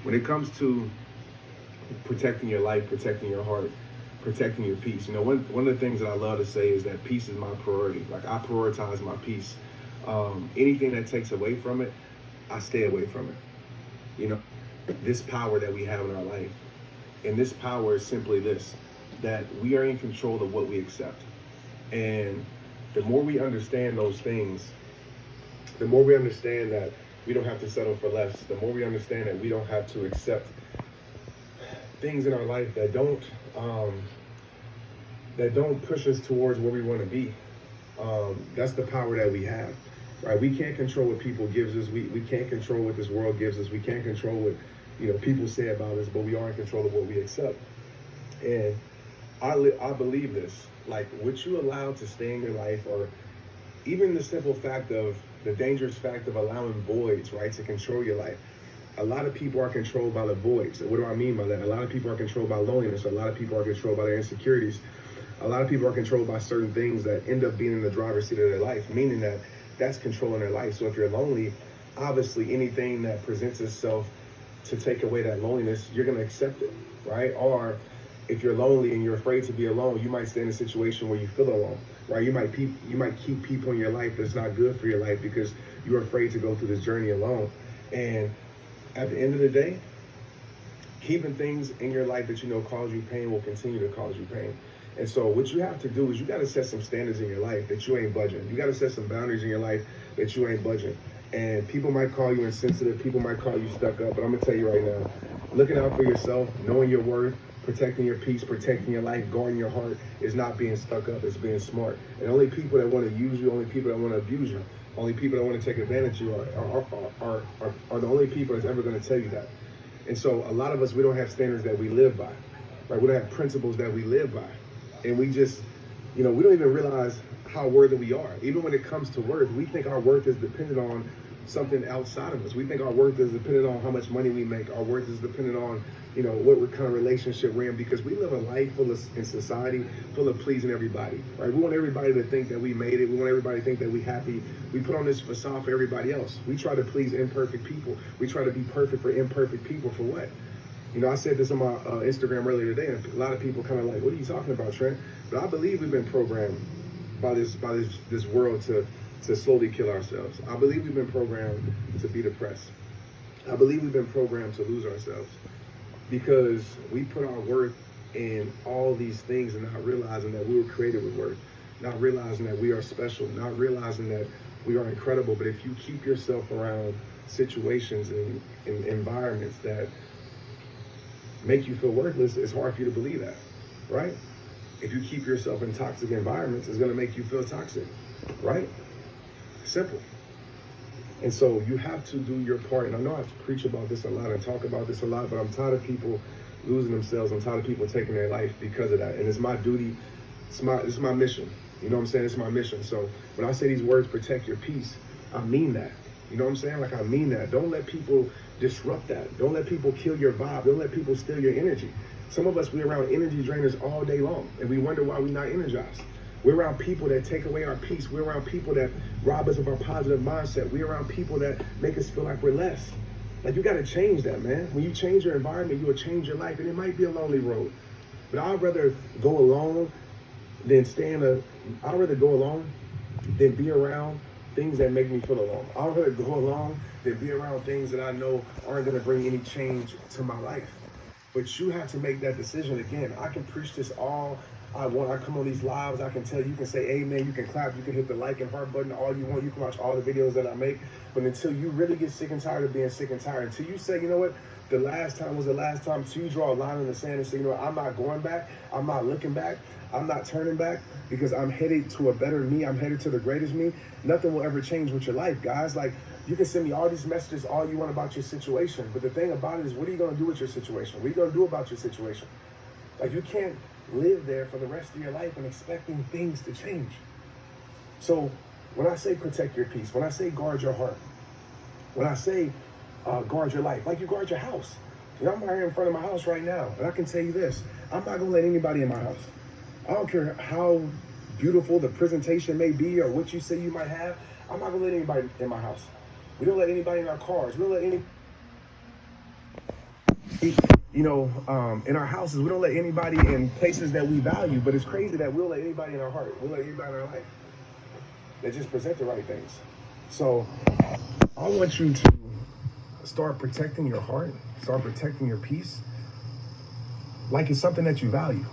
When it comes to protecting your life, protecting your heart, protecting your peace, one of the things that I love to say is that peace is my priority. Like, I prioritize my peace. Anything that takes away from it, I stay away from it. You know, this power that we have in our life. And this power is simply this, that we are in control of what we accept. And the more we understand those things, the more we understand that we don't have to settle for less, the more we understand that we don't have to accept things in our life um, that don't push us towards where we want to be. That's the power that we have, right? We can't control what people gives us. We can't control what this world gives us. We can't control what people say about us, but we are in control of what we accept. And I believe this. Like, what you allow to stay in your life, or even the simple fact of the dangerous fact of allowing voids, right, to control your life. A lot of people are controlled by the voids. What do I mean by that? A lot of people are controlled by loneliness. A lot of people are controlled by their insecurities. A lot of people are controlled by certain things that end up being in the driver's seat of their life, meaning that that's controlling their life. So if you're lonely, obviously anything that presents itself to take away that loneliness, you're going to accept it, right? Or if you're lonely and you're afraid to be alone, you might stay in a situation where you feel alone, right? You might keep people in your life that's not good for your life because you're afraid to go through this journey alone. And at the end of the day, keeping things in your life that cause you pain will continue to cause you pain. And so what you have to do is you got to set some standards in your life that you ain't budging. You got to set some boundaries in your life that you ain't budging. And people might call you insensitive. People might call you stuck up. But I'm going to tell you right now, looking out for yourself, knowing your worth, protecting your peace, protecting your life, guarding your heart is not being stuck up. It's being smart. And only people that want to use you, only people that want to abuse you, only people that want to take advantage of you are the only people that's ever going to tell you that. And so a lot of us, we don't have standards that we live by, right? We don't have principles that we live by. And we just, we don't even realize how worthy we are. Even when it comes to worth, we think our worth is dependent on something outside of us. We think our worth is dependent on how much money we make. Our worth is dependent on, what kind of relationship we're in, because we live a life in society full of pleasing everybody, right? We want everybody to think that we made it. We want everybody to think that we're happy. We put on this facade for everybody else. We try to please imperfect people. We try to be perfect for imperfect people. For what? I said this on my Instagram earlier today, and a lot of people kind of like, what are you talking about, Trent? But I believe we've been programmed by this world to slowly kill ourselves. I believe we've been programmed to be depressed. I believe we've been programmed to lose ourselves because we put our worth in all these things and not realizing that we were created with worth, not realizing that we are special, not realizing that we are incredible. But if you keep yourself around situations and environments that make you feel worthless, it's hard for you to believe that, right? If you keep yourself in toxic environments, it's going to make you feel toxic, right? Simple. And so you have to do your part. And I know I preach about this a lot and talk about this a lot, but I'm tired of people losing themselves. I'm tired of people taking their life because of that. And it's my duty. It's my mission. You know what I'm saying? It's my mission. So when I say these words, protect your peace, I mean that. You know what I'm saying? Like, I mean that. Don't let people disrupt that. Don't let people kill your vibe. Don't let people steal your energy. Some of us, we're around energy drainers all day long, and we wonder why we're not energized. We're around people that take away our peace. We're around people that rob us of our positive mindset. We're around people that make us feel like we're less. Like, you got to change that, man. When you change your environment, you will change your life, and it might be a lonely road. But I'd rather go alone than I'd rather go alone than be around things that make me feel alone. I'd rather go alone than be around things that I know aren't going to bring any change to my life. But you have to make that decision. Again, I can preach this all I want. I come on these lives, I can tell you can say amen, you can clap, you can hit the like and heart button all you want, you can watch all the videos that I make. But until you really get sick and tired of being sick and tired, until you say, you know what, the last time was the last time, until you draw a line in the sand and say, you know what, I'm not going back, I'm not looking back, I'm not turning back, because I'm headed to a better me, I'm headed to the greatest me. Nothing will ever change with your life, guys. Like, you can send me all these messages all you want about your situation, but the thing about it is, what are you going to do with your situation? What are you going to do about your situation? Like, you can't live there for the rest of your life and expecting things to change. So when I say protect your peace, when I say guard your heart, when I say guard your life, like you guard your house. I'm right here in front of my house right now, and I can tell you this, I'm not going to let anybody in my house. I don't care how beautiful the presentation may be or what you say you might have. I'm not going to let anybody in my house. We don't let anybody in our cars. We don't let any In our houses, we don't let anybody in places that we value, but it's crazy that we'll let anybody in our heart. We'll let anybody in our life that just present the right things. So I want you to start protecting your heart, start protecting your peace like it's something that you value.